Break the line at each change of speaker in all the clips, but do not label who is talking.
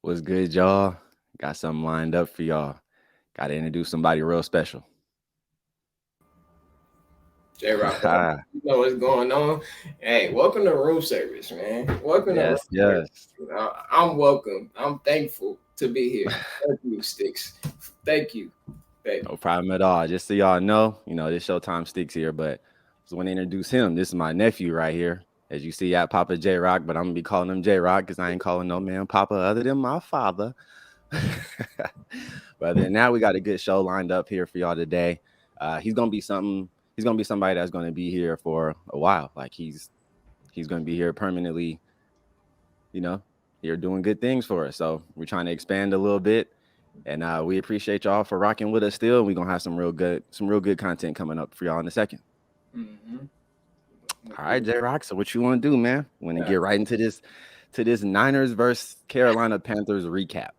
What's good, y'all? Got something lined up for y'all. Got to introduce somebody real special.
J-Rock, you know what's going on. Hey, welcome to room service, man. Welcome to room
Yes,
service.
yes.
I'm welcome. I'm thankful to be here. Thank you, Sticks. Thank you. Thank you.
No problem at all. Just so y'all know, this Showtime Sticks here, but just want to introduce him. This is my nephew right here. As you see at Papa J Rock, but I'm gonna be calling him J Rock because I ain't calling no man Papa other than my father. But other than that, we got a good show lined up here for y'all today. He's gonna be something. He's gonna be somebody that's gonna be here for a while. Like he's gonna be here permanently. You know, here doing good things for us. So we're trying to expand a little bit, and we appreciate y'all for rocking with us. Still, we're gonna have some real good content coming up for y'all in a second.
Mm-hmm.
All right, J Rock. So what you want to do, man? Want to get right into this Niners versus Carolina Panthers recap.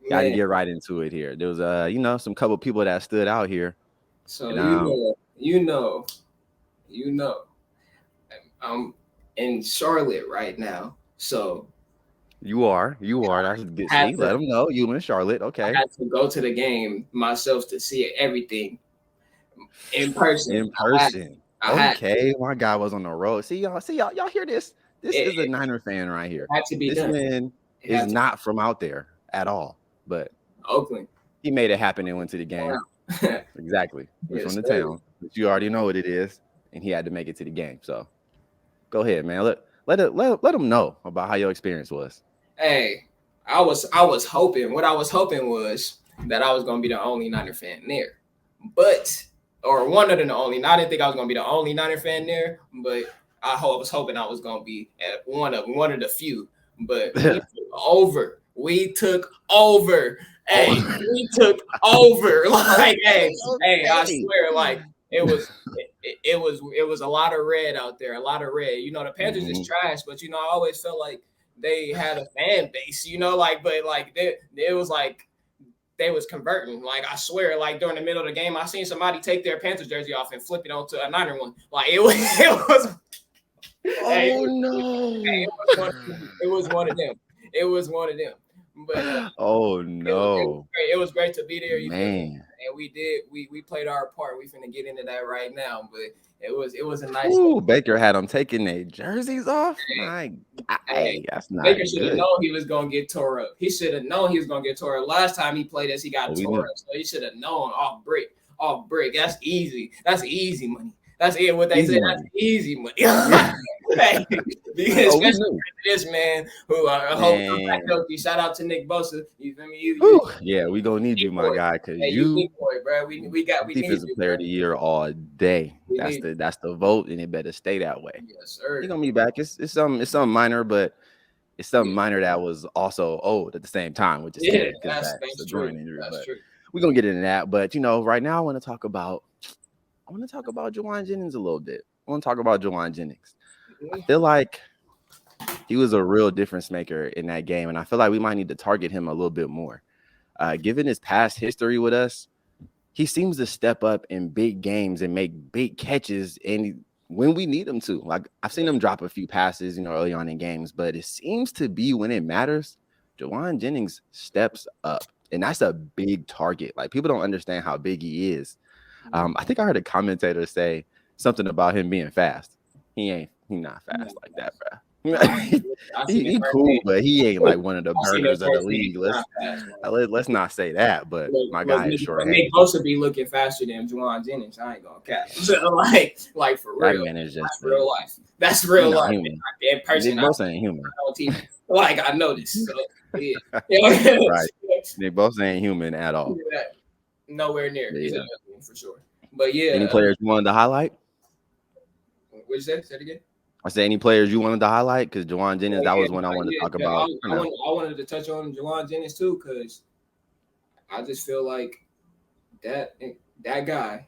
Got to
Man,
get right into it here. There was some couple people that stood out here.
so
And
you know, I'm in Charlotte right now. So
you are. That's good.
I had
See,
to
let them know you in Charlotte.
I
Okay.
had to go to the game myself to see everything in person.
In person.
I had
Okay. My guy was on the road. Y'all hear this? This is a
it
Niner fan right here.
had to be
This
done.
man
It
is
had to be
not from out there at all, but
Oakland.
he made it happen and went to the game.
Wow.
Exactly. He's from
Yes,
the
sir.
town. But you already know what it is. And he had to make it to the game. So go ahead, man. Let them know about how your experience was.
Hey, I was hoping. What I was hoping was that I was gonna be the only Niner fan there, but or one of the only. I didn't think I was gonna be the only Niner fan there, but I was hoping I was gonna be at one of the few. But we took over. We took over. Hey,
Oh,
we took over. Like, hey, I
okay.
swear, like it was. It was a lot of red out there, a lot of red. The Panthers is
Mhm.
trash, but I always felt like they had a fan base, but like it was like they was converting. Like I swear, like during the middle of the game, I seen somebody take their Panthers jersey off and flip it onto a Niner one. Like it was, it was, hey,
Oh
hey,
no.
it was one of them. It was one of them. But
Oh
it was
no.
great. It was great to be there. You feel me?
Man.
And we played our part. We finna get into that right now. But it was a nice
Ooh, Baker had them taking their jerseys off. My
hey,
that's
Baker
not
should have
good.
known he was gonna get tore up. He should have known he was gonna get tore up. Last time he played us, he got
Oh, we
tore
knew.
up. So he should have known off break. Off break. That's easy. That's easy money. That's it. What they
Easy
say. That's
money.
easy money.
Yeah.
Hey,
Oh, we
especially
knew.
this man who I hope comes back
Man.
healthy. Shout out to Nick Bosa. You feel me? You
Whew. Yeah, we gonna need
big
you, my
boy.
guy, because
Hey, you
you
big boy, bro. We need
defensive
you,
player
bro.
of the year all day.
We
That's
need
the vote, and it better stay that way.
you. Yes,
He
sir.
gonna be back. It's something minor, but it's something
Yeah,
minor that was also old at the same time, which is
yeah,
scary because that's
that's
a
true.
groin injury.
That's
But
true.
we're gonna get into that. But right now I want to talk about Jawan Jennings a little bit. I want to talk about Jawan Jennings. I
Mhm.
feel like he was a real difference maker in that game, and I feel like we might need to target him a little bit more. Given his past history with us, he seems to step up in big games and make big catches and when we need him to. Like I've seen
Yeah.
him drop a few passes, early on in games, but it seems to be when it matters, Jawan Jennings steps up. And that's a big target. Like people don't understand how big he is. I think I heard a commentator say something about him being fast. He not fast like that, bro.
Nah, I seen it
he cool,
firsthand.
but he ain't like one of the
I seen it
burners of the
firsthand.
league.
He's not fast, man.
Let's not say that, but my
Look,
guy is short
Nick
handed.
Bosa be looking faster than Juwan Jennings. I ain't gonna cap. So, like for
That
real.
man is just
That's real life. That's real
not
life.
human.
In
Nick
person, I
Bosa ain't human.
on TV. Like I know this. So yeah.
Right. Nick Bosa ain't human at all.
Nowhere near.
But
He's
yeah.
an alien for sure. But yeah,
Any players you wanted to highlight?
what you say? Say it again.
I say any players you wanted to highlight? Because Jawan Jennings, that was one I wanted to talk
Yeah.
about for now.
I wanted to touch on Juwan Jennings too, because I just feel like that that guy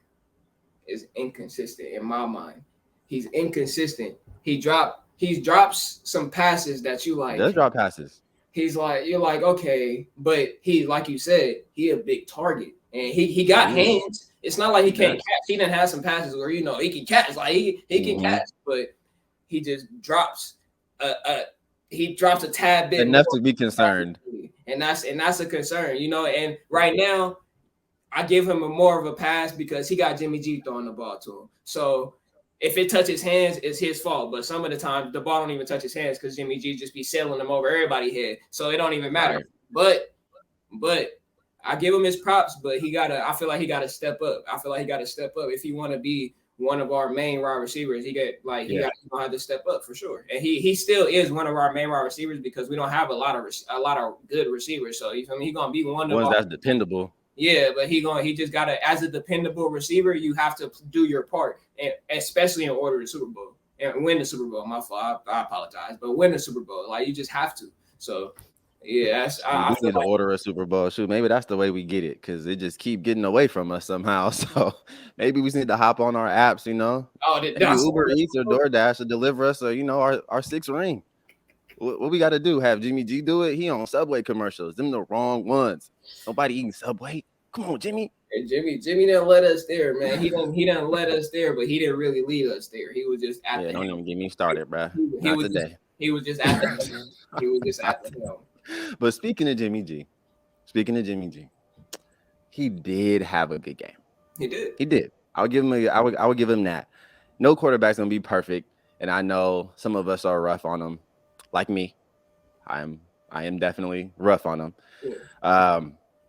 is inconsistent in my mind. He's inconsistent. He drops some passes that you
He does
like.
drop passes.
He's like you're like okay, but he like you said he a big target and he got
He is.
hands. It's not like he
He
can't
does.
catch. He done have some passes where he can catch like he can
Hmm.
catch, but he just drops a he drops a tad bit more,
enough to be concerned.
and that's a concern, you know. And right now, I give him a more of a pass because he got Jimmy G throwing the ball to him. So if it touches hands, it's his fault. But some of the time, the ball don't even touch his hands because Jimmy G just be sailing them over everybody's head. So it don't even matter.
Right.
But I give him his props, but he gotta. I feel like he gotta step up. I feel like he gotta step up if he want to be one of our main wide receivers. He gonna have to step up for sure. And he still is one of our main wide receivers because we don't have a lot of good receivers. So you feel me? He gonna be one of
Ones
our.
that's dependable.
Yeah, but he just gotta, as a dependable receiver, you have to do your part, and especially in order to Super Bowl and win the Super Bowl. My fault, I apologize, but win the Super Bowl, like you just have to. So yeah,
We
I
do
feel
need to
like
order a Super Bowl. Shoot, maybe that's the way we get it because it just keep getting away from us somehow. So maybe we just need to hop on our apps, maybe
that's
Uber Eats or DoorDash to deliver us, our sixth ring. What we got to do? Have Jimmy G do it? He on Subway commercials. Them the wrong ones. Nobody eating Subway. Come on, Jimmy.
and Jimmy didn't let us there, man. He didn't let us there, but he didn't really lead us there. He was just at
Yeah,
the
don't
helm.
even get me started, bro.
He
Not
was just
today.
he was just at the helm. He was just at the helm.
But speaking of Jimmy G, he did have a good game.
He did.
He did. I would give him that. No quarterback's gonna be perfect, and I know some of us are rough on him, like me. I am definitely rough on him.
Yeah.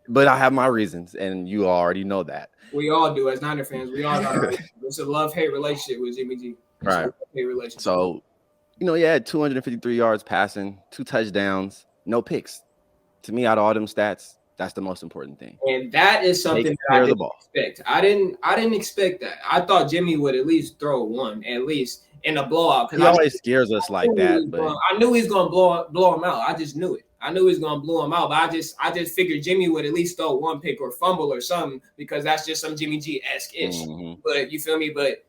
But I have my reasons, and you already know that.
We all do as Niner fans. We all got our. It's a love-hate relationship with Jimmy G. It's a
Right.
love-hate relationship.
So, he had 253 yards passing, 2 touchdowns, no picks. To me, out of all them stats, that's the most important thing.
And that is something
Take
that I
care of the
didn't
ball.
expect. I didn't expect that. I thought Jimmy would at least throw one, at least in a blowout.
He always scares us like that, but
I knew he was gonna blow him out. I just knew it. I knew he was gonna blow him out, but I just figured Jimmy would at least throw one pick or fumble or something because that's just some Jimmy G-esque ish. But you feel me? But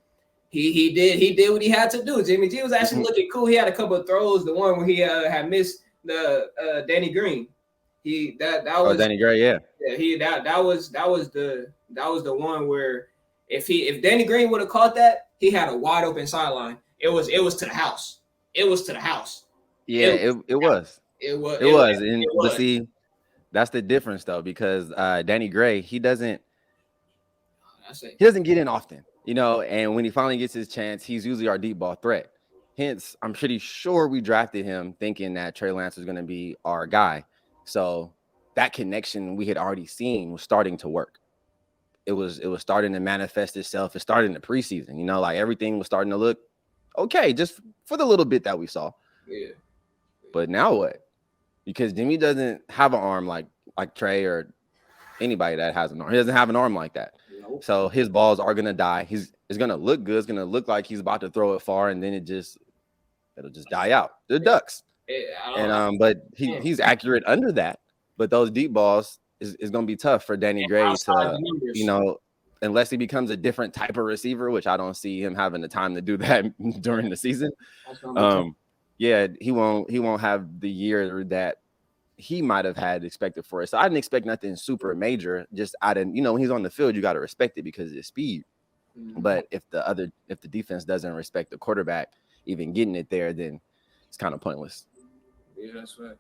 he did what he had to do. Jimmy G was actually looking cool. He had a couple of throws. The one where he had missed the Danny Green. That was
Danny Gray, yeah.
That was the one where if Danny Green would have caught that, he had a wide open sideline. It was to the house. It was to the house.
Yeah, it was.
It was.
It was. But see, that's the difference though, because Danny Gray, he doesn't get in often, and when he finally gets his chance, he's usually our deep ball threat. Hence, I'm pretty sure we drafted him thinking that Trey Lance was going to be our guy. So that connection we had already seen was starting to work. It was starting to manifest itself. It started in the preseason, like everything was starting to look okay, just for the little bit that we saw.
Yeah.
But now what? Because Jimmy doesn't have an arm like Trey or anybody that has an arm. He doesn't have an arm like that.
Nope.
So his balls are gonna die. It's gonna look good. It's gonna look like he's about to throw it far, and then it'll just die out. They're ducks. But he's accurate under that. But those deep balls is gonna be tough for Danny Gray to, unless he becomes a different type of receiver, which I don't see him having the time to do that during the season. Yeah, he won't have the year that he might have had expected for it. So I didn't expect nothing super major. Just when he's on the field, you got to respect it because of his speed. Mm-hmm. But if the defense doesn't respect the quarterback even getting it there, then it's kind of pointless.
Yeah, that's right.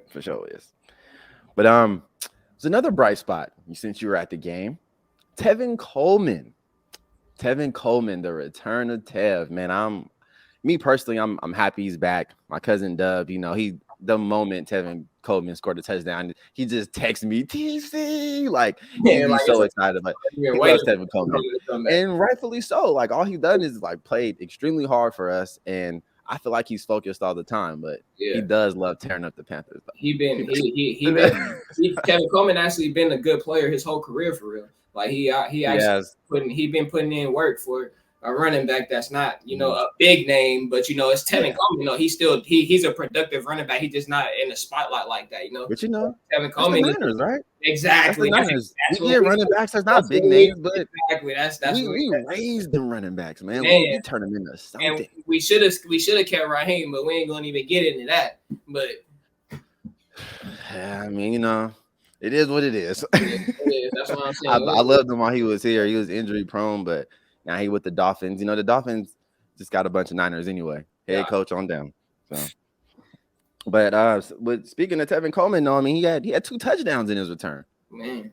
For sure is. But it's another bright spot since you were at the game. Tevin Coleman, the return of Tev. Man, me personally, I'm happy he's back. My cousin Dub, the moment Tevin Coleman scored a touchdown, he just texted me TC, he's so excited. But he loves Tevin Coleman, and rightfully so. All he's done is played extremely hard for us, and I feel like he's focused all the time. But he does love tearing up the Panthers.
Kevin Coleman actually been a good player his whole career for real. He been putting in work for a running back that's not, a big name, but it's Tevin Coleman. He's a productive running back. He's just not in the spotlight like that,
But
Tevin Coleman,
that's the Niners, right?
Exactly.
That's we get running backs that's not big names, but
exactly. That's
we raised them running backs, man. We turn them into something.
And we should have kept Raheem, but we ain't gonna even get into that. But
yeah, I mean, it is what it is.
That's what I'm saying.
I loved him while he was here. He was injury prone, but now he with the Dolphins. The Dolphins just got a bunch of Niners anyway. Head coach on down. So But with speaking of Tevin Coleman, though, I mean he had 2 touchdowns in his return.
Man, he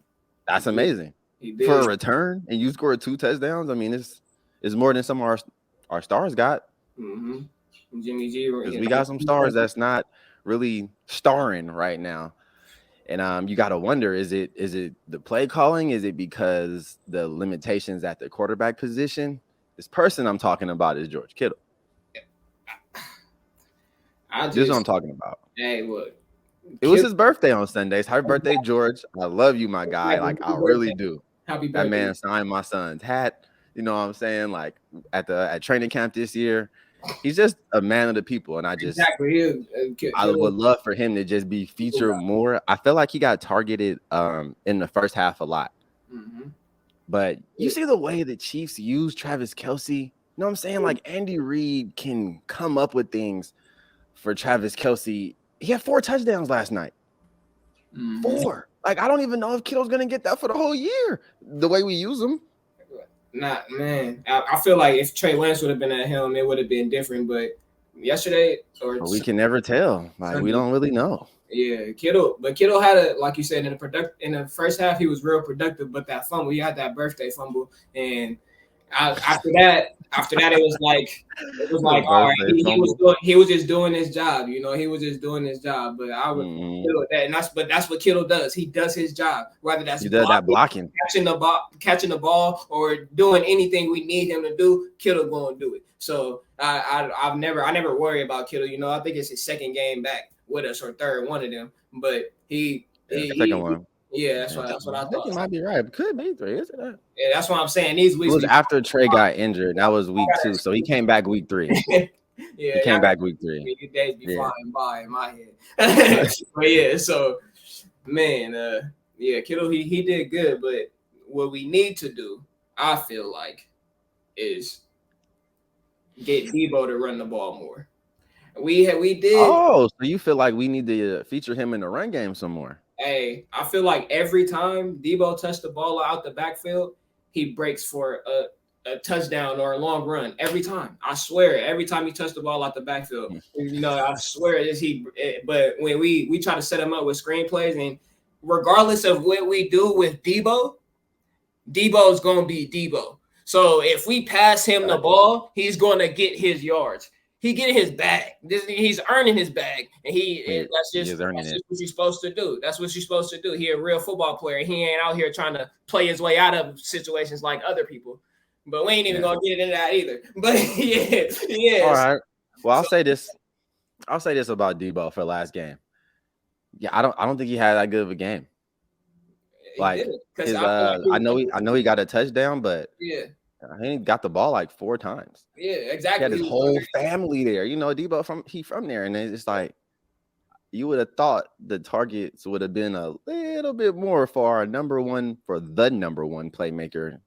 That's
did.
amazing
He
for a
did.
return, and you scored 2 touchdowns. I mean, it's more than some of our stars got
Mm-hmm. Jimmy G,
because
you
we got some stars that's not really starring right now. And you got to wonder is it the play calling? Is it because the limitations at the quarterback position? This person I'm talking about is George Kittle.
I
This is what I'm
just,
talking about.
hey, look,
It was
Kittle,
his birthday on Sundays. Happy birthday, George. I love you, my guy.
happy
Like I really
birthday.
do.
Happy
That
birthday.
man signed my son's hat. You know what I'm saying? Like at training camp this year. He's just a man of the people. And
Exactly.
I
Kittle,
would love for him to just be
Kittle
featured more. I feel like he got targeted in the first half a lot.
mm-hmm.
But you see the way the Chiefs use Travis Kelce. You know what I'm saying? Like Andy Reid can come up with things for Travis Kelce. He had 4 touchdowns last night.
Mm-hmm.
4. Like I don't even know if Kittle's gonna get that for the whole year. The way we use him.
Not man. I feel like if Trey Lance would have been at helm, it would have been different. But yesterday or
But we can never tell. Like we
Sunday,
don't really know.
yeah, Kittle had a like you said in the first half he was real productive, but that fumble, he had that birthday fumble, and after that it was
The
like all right,
birthday fumble.
he was just doing his job, he was just doing his job. But I would
Mm-hmm.
Kittle that, and that's what Kittle does. He does his job, whether that's
He does that
blocking,
blocking.
catching the ball, or doing anything we need him to do. Kittle going to do it. So I never worry about Kittle. I think it's his second game back with us or third, one of them. But
Yeah, second one.
yeah,
Yeah,
that's what I
I think
thought.
you might be right. It could be 3, isn't it?
Yeah, that's what I'm saying. These
It
weeks
was
be
after Trey got injured. That was week 2. So he came back week 3.
yeah,
He
y'all
came back week 3.
your days be
Yeah.
flying by in my head. But yeah, so man, yeah, Kittle he did good, but what we need to do, I feel like, is get Debo to run the ball more. We did.
Oh, so you feel like we need to feature him in the run game some more?
Hey, I feel like every time Debo touched the ball out the backfield, he breaks for a touchdown or a long run. Every time, I swear, every time he touched the ball out the backfield, I swear is he. But when we try to set him up with screenplays, and regardless of what we do with Debo's gonna be Debo. So if we pass him the ball, he's gonna get his yards. He getting his bag. He's earning his bag, and
He is earning
that's
it.
just what you're supposed to do. That's what you're supposed to do. He a real football player. He ain't out here trying to play his way out of situations like other people. But we ain't even
Yeah.
gonna get into that either. But yeah,
All
yes.
right. Well, I'll
So
say this. I'll say this about Debo for last game. Yeah, I don't think he had that good of a game.
he did
Like
it because
his
I feel like he was
I know he got a touchdown, but
yeah,
he got the ball like 4 times.
yeah,
He had
exactly.
his
He was
whole
under.
family there. You know, Debo from there, and it's like you would have thought the targets would have been a little bit more for the number one playmaker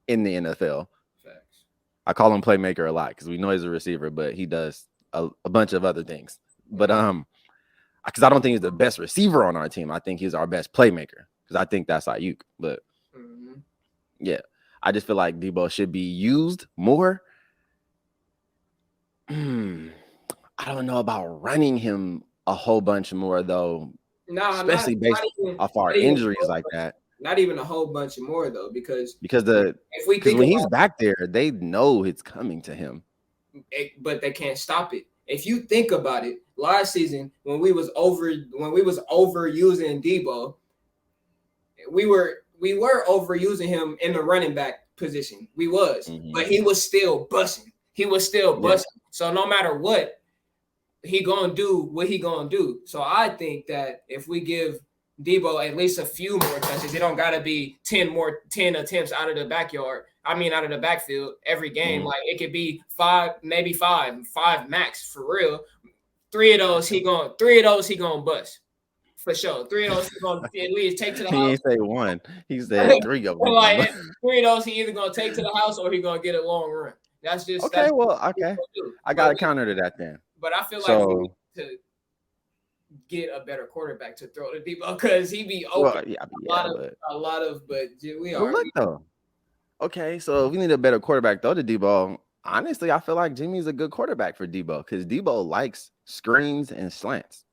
in the NFL.
Facts.
I call him playmaker a lot because we know he's a receiver, but he does a bunch of other things. But because I don't think he's the best receiver on our team. I think he's our best playmaker because I think that's Ayuk. But
Mm-hmm.
yeah, I just feel like Debo should be used more. I don't know about running him a whole bunch more though,
No,
especially based off our
not even
injuries like that.
not even a whole bunch more though, because
Because
if we think
when he's
about
back there, they know it's coming to him.
it, but they can't stop it. If you think about it, last season when we was overusing Debo, we were overusing him in the running back position. We was, but he was still busting. He was still
Yeah.
busting. So no matter what, he gonna do what he gonna do. So I think that if we give Debo at least a few more touches, it don't gotta be 10 attempts out of the backyard. I mean out of the backfield every game. Like it could be 5, maybe 5 max for real. Three of those he gonna bust. For sure. 3 of those he gonna at least take to the
He
house.
ain't say one. He said 3 of them.
Like 3 of those he either gonna take to the house or he gonna get a long run. That's
Okay, well,
what he's
okay.
gonna do.
I got a counter to that then.
But I feel like we
So,
need to get a better quarterback to throw to Debo because he be open
well, yeah,
a lot of, but we
but
are.
look though. Okay, so if we need a better quarterback though to Debo, Honestly, I feel like Jimmy's a good quarterback for Debo because Debo likes screens and slants.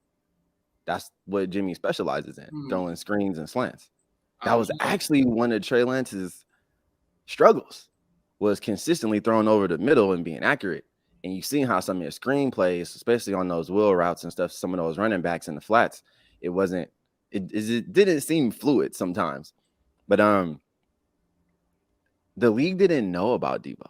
That's what Jimmy specializes in,
Hmm.
throwing screens and slants.
I
That
was
was actually one of Trey Lance's struggles, was consistently throwing over the middle and being accurate. And you see how some of his screen plays, especially on those wheel routes and stuff, some of those running backs in the flats, it wasn't, it didn't seem fluid sometimes. But the league didn't know about Debo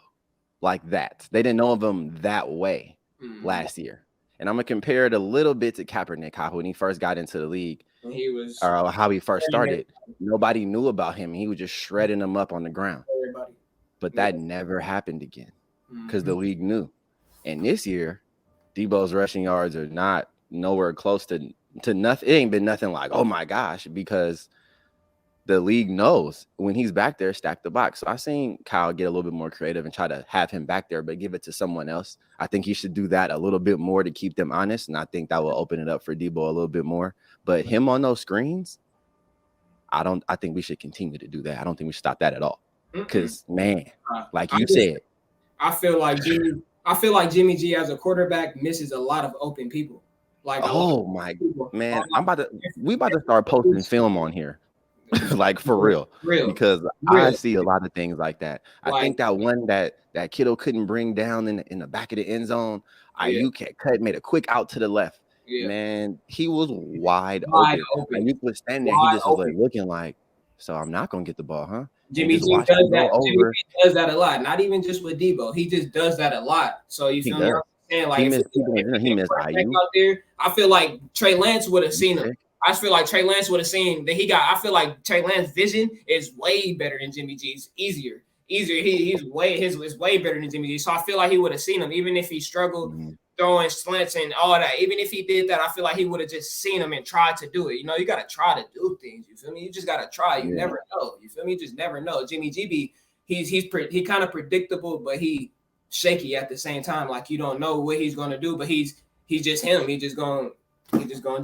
like that. They didn't know of him that way
hmm.
last year. And I'm gonna compare it a little bit to Kaepernick, how when he first got into the league,
And he was
or how he first
carrying
started, nobody knew about him. He was just shredding them up on the ground.
everybody.
But
Yeah.
that never happened again because
Hmm.
the league knew. And this year, Debo's rushing yards are not nowhere close to nothing. It ain't been nothing like, oh my gosh, because the league knows when he's back there, stack the box. So I seen Kyle get a little bit more creative and try to have him back there, but give it to someone else. I think he should do that a little bit more to keep them honest. And I think that will open it up for Debo a little bit more. But him on those screens, I think we should continue to do that. I don't think we should stop that at all.
Mm-mm.
Because man, like
I
you
just
said,
I feel like Jimmy G as a quarterback misses a lot of open people. Like a lot
oh
of
my
people.
man, we about to start posting
Different
film on here. Like for real,
real,
because I
real.
see a lot of things like that. I
Like
think that one that kiddo couldn't bring down in the back of the end zone,
yeah,
Ayuk had cut, made a quick out to the left.
yeah.
Man, he was wide
Wide
open.
open.
Ayuk was standing there. He
Wide
just was like
open.
looking like, so I'm not gonna get the ball, huh? And
Jimmy
just
G
watch
does
him go
that. Jimmy
over.
G does that a lot. Not even just with Debo. He just does that a lot. So you
He
feel me? I'm
does.
saying like
He
if
missed people.
if he
He
did
missed
quarterback
Ayuk.
out there, I feel like Trey Lance would have
You
seen him.
sick?
I just feel like Trey Lance would have seen that he got. I feel like Trey Lance's vision is way better than Jimmy G's. Easier. He's way his is way better than Jimmy G. So I feel like he would have seen him, even if he struggled
Mhm.
throwing slants and all that. Even if he did that, I feel like he would have just seen him and tried to do it. You know, you gotta try to do things. You feel me? You just gotta try. You
Yeah.
never know. You feel me? You just never know. Jimmy G be he kind of predictable, but he shaky at the same time. Like you don't know what he's gonna do, but he's just him. He just going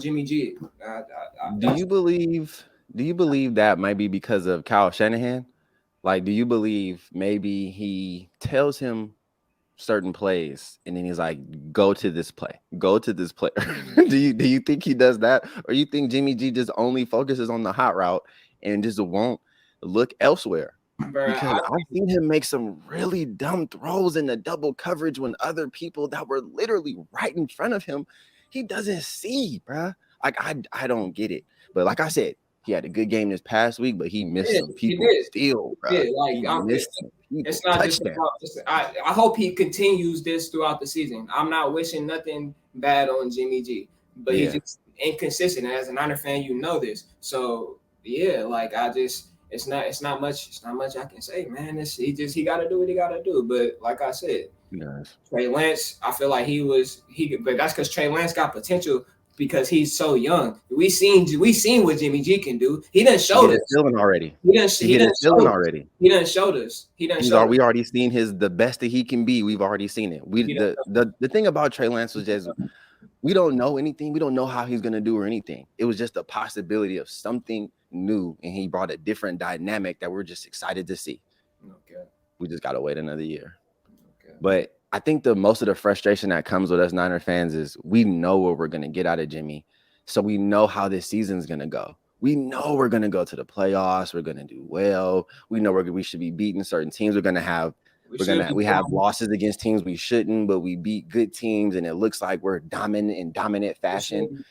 Jimmy G.
Do
That's
you believe? Do you believe that might be because of Kyle Shanahan? Like, do you believe maybe he tells him certain plays and then he's like, go to this play, go to this player? Do you think he does that? Or you think Jimmy G just only focuses on the hot route and just won't look elsewhere?
bro.
Because I've seen him make some really dumb throws in the double coverage when other people that were literally right in front of him, he doesn't see, bruh. Like, I don't get it. But like I said, he had a good game this past week, but he missed some
He
people
did.
still,
He
bruh.
did. Like
He missed some
it's
people.
not just
Touchdown.
about. I hope he continues this throughout the season. I'm not wishing nothing bad on Jimmy G, but he's
Yeah.
just inconsistent. And as a Niner fan, you know this. So yeah, like I just it's not much I can say, man. He got to do what he got to do. But like I said,
Yes.
Trey Lance, I feel like but that's because Trey Lance got potential because he's so young. We seen what Jimmy G can do. He done
He
showed
get his
us.
feeling already.
He done
He
he
get
done
his feeling
showed us.
already.
He done showed us. He done showed us.
We already seen the best that he can be. We've already seen it.
He done
The thing about Trey Lance was just we don't know anything. We don't know how he's gonna do or anything. It was just a possibility of something new, and he brought a different dynamic that we're just excited to see.
Okay.
We just gotta wait another year.
Okay.
But I think the most of the frustration that comes with us Niner fans is we know what we're gonna get out of Jimmy, so we know how this season's gonna go. We know we're gonna go to the playoffs. We're gonna do well. We know we should be beating certain teams. We have losses against teams we shouldn't, but we beat good teams, and it looks like we're dominant in dominant fashion.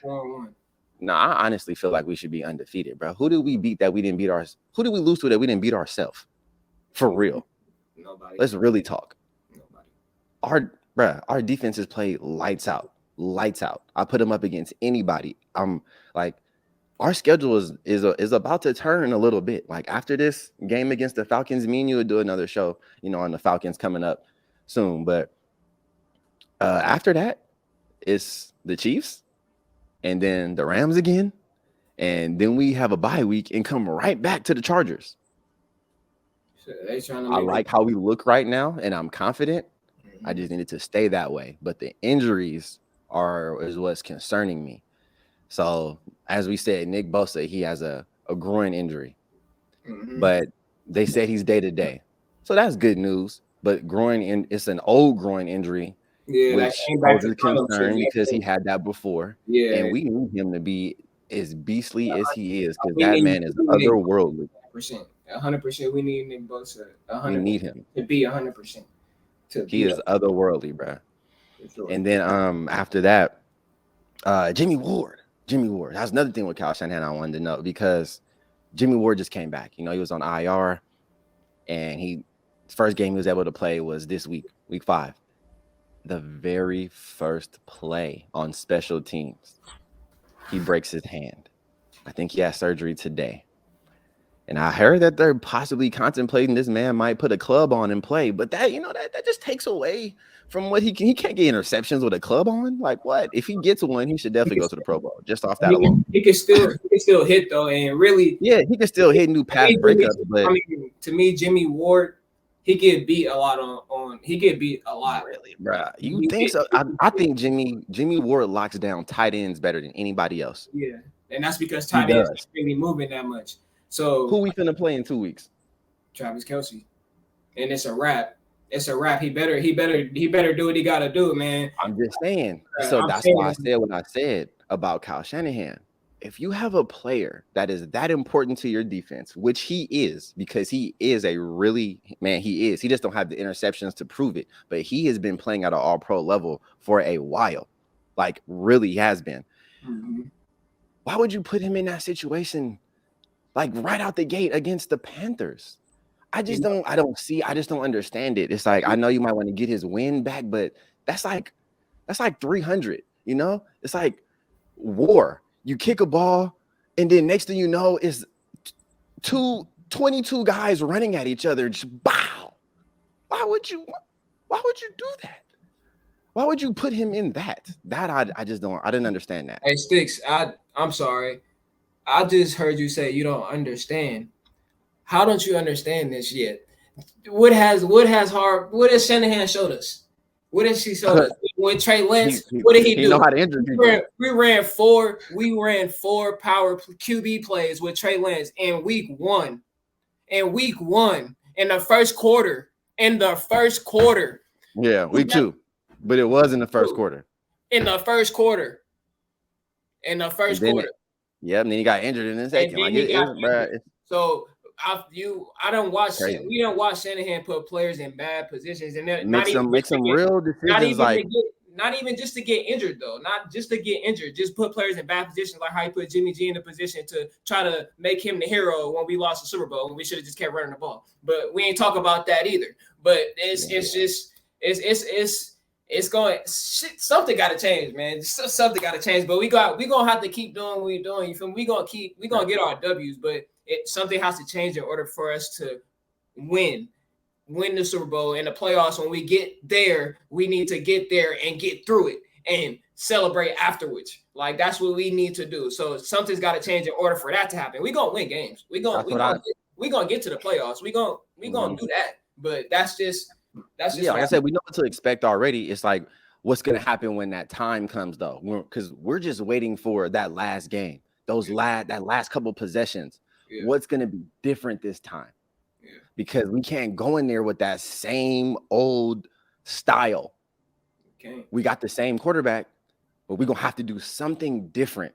No, I honestly feel like we should be undefeated, bro. Who did we beat that we didn't beat ours? Who did we lose to that we didn't beat ourselves? For real.
Nobody.
Let's really talk.
Nobody.
Our defenses play lights out. Lights out. I put them up against anybody. I'm like, our schedule is about to turn a little bit. Like after this game against the Falcons, me and you would do another show, on the Falcons coming up soon. But after that, it's the Chiefs and then the Rams again. And then we have a bye week and come right back to the Chargers. I like how we look right now, and I'm confident. I just needed to stay that way. But the injuries is what's concerning me. So, as we said, Nick Bosa, he has a groin injury. But they said he's day to day. So that's good news. but it's an old groin injury,
Yeah, that
which
came back to
poses
front him too.
concern because he had that before,
Yeah,
and we need him to be as beastly as he is because
we
that
need
man is
we need
otherworldly.
100%. 100%. We need Nick Bosa
We
100%
need him.
to be 100% to
He
be
is otherworldly, bro.
for sure.
And then after that, Jimmy Ward. Jimmy Ward. That's another thing with Kyle Shanahan I wanted to know because Jimmy Ward just came back. You know, he was on IR, and his first game he was able to play was this week 5. The very first play on special teams, he breaks his hand. I think he has surgery today. And I heard that they're possibly contemplating this man might put a club on and play, but that just takes away from what he can't get interceptions with a club on. Like what? If he gets one, he should definitely go to the Pro Bowl just off that alone.
He can still hit though, and really,
Yeah, he can still hit new pass breakups, but
to me, Jimmy Ward, he get beat a lot on he get beat a lot.
really, bro, you think so? I think Jimmy Ward locks down tight ends better than anybody else.
Yeah, and that's because
He
tight ends
does.
really moving that much. So
Who we finna play in 2 weeks?
Travis Kelce, and it's a wrap. It's a wrap. He better do what he got to do, man.
I'm just saying. So that's why I said what I said about Kyle Shanahan. If you have a player that is that important to your defense, which he is, because he is he is. He just don't have the interceptions to prove it, but he has been playing at an all-pro level for a while, like really has been.
Mm-hmm.
Why would you put him in that situation, like right out the gate against the Panthers? I just don't understand it. It's like I know you might want to get his win back, but that's like 300, you know? It's like war. You kick a ball, and then next thing you know is 22 guys running at each other. Just bow. Why would you do that? Why would you put him in that? I didn't understand that.
Hey Sticks, I'm sorry. I just heard you say you don't understand. How don't you understand this yet? What has Shanahan showed us? What has he showed us? With Trey Lance, what did he do?
Know how to injure people.
We ran four power QB plays with Trey Lance in week one. In the first quarter.
Yeah, week 2. But it was in the first quarter.
In the first quarter.
Yep, and then he got injured in the second.
So we don't watch Shanahan put players in bad positions, and then
make some real decisions,
not even just to get injured though, not just to get injured, just put players in bad positions, like how he put Jimmy G in the position to try to make him the hero when we lost the Super Bowl, and we should have just kept running the ball. But we ain't talk about that either. But it's going something got to change, man. Something got to change. But we gonna have to keep doing what we're doing. You feel me? We gonna get our W's, but something has to change in order for us to win the Super Bowl and the playoffs. When we get there, we need to get there and get through it and celebrate afterwards. Like that's what we need to do. So something's got to change in order for that to happen. We gonna win games. We gonna get to the playoffs. We gonna do that. But that's just
like I said, we know what to expect already. It's like what's gonna happen when that time comes though, because we're just waiting for that last game, that last couple possessions. Yeah. What's going to be different this time? Yeah. Because we can't go in there with that same old style. Okay. We got the same quarterback, but we're going to have to do something different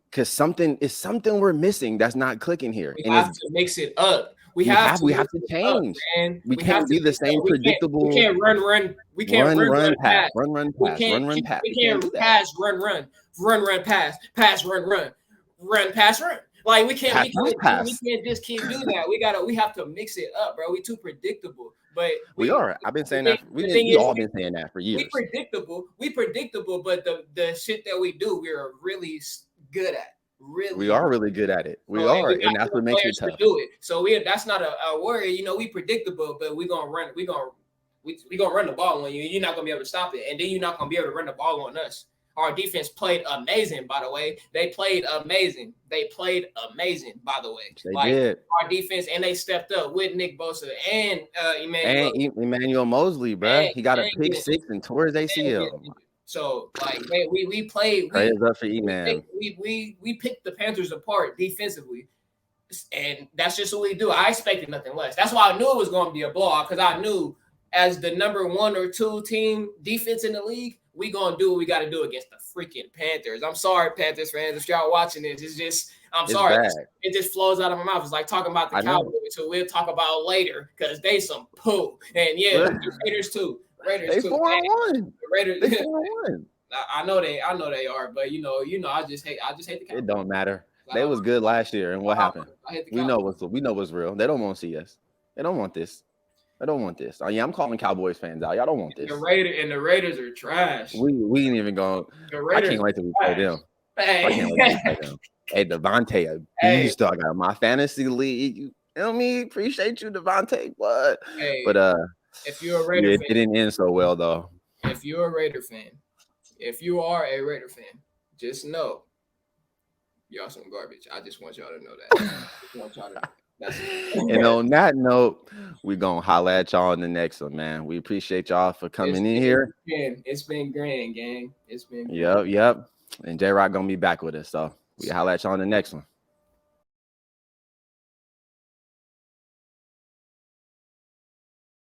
because something we're missing that's not clicking here.
We have to mix it up. We have
to change. Up, we can't be the same predictable.
We can't run. We can't run, pass.
Run, pass.
We can't pass, run, pass, run, pass, run. Like we can't just keep doing that. We have to mix it up, bro. We too predictable. But
we are. I've been saying that. We all been saying that for years.
We predictable, but the shit that we do, we're really good at. Really,
we are really good at it. We are, and that's what makes it tough.
Do it. So that's not a worry. You know, we predictable, but we gonna run. We gonna run the ball on you. You're not gonna be able to stop it, and then you're not gonna be able to run the ball on us. Our defense played amazing, by the way. They played amazing, by the way.
They did.
Our defense, and they stepped up with Nick Bosa and
Emmanuel Mosley, bro. He got a pick 6 and tore his ACL.
So, like, man, we played.
Praise up for E-Man.
We picked the Panthers apart defensively, and that's just what we do. I expected nothing less. That's why I knew it was going to be a blowout because I knew as the number 1 or 2 team defense in the league, we gonna do what we got to do against the freaking Panthers. I'm sorry, Panthers fans, if y'all watching this. It's just I'm
It's
sorry.
bad.
It just flows out of my mouth. It's like talking about the
I know.
Cowboys, who we'll talk about later because they some poo. And yeah, the Raiders too. Raiders
They
too.
4-1.
The Raiders.
They 4-1.
I know they are, but I just hate the Cowboys.
It don't matter.
I
They
don't,
was good last year, and what happened?
I hate the
We
Cowboys.
know what's real. They don't want to see us. They don't want this. They don't want this. Oh yeah, I'm calling Cowboys fans out. Y'all don't want this.
The Raiders are trash.
We ain't even going. I can't wait till we play them.
Hey.
I can't wait till we play them. Hey, Devontae, a beast. I got my fantasy league. You know me? Appreciate you, Devontae. What?
Hey,
but
if you're a Raider
yeah,
fan,
it didn't end so well though.
if you're a Raider fan, if you are a Raider fan, just know y'all some garbage. I just want y'all to know that. I want y'all to know. That's it.
And on that note, we're gonna holla at y'all in the next one, man. We appreciate y'all for coming in here.
It's been grand, gang. It's been grand.
Yep. And J Rock gonna be back with us. So we holla at y'all in the next one.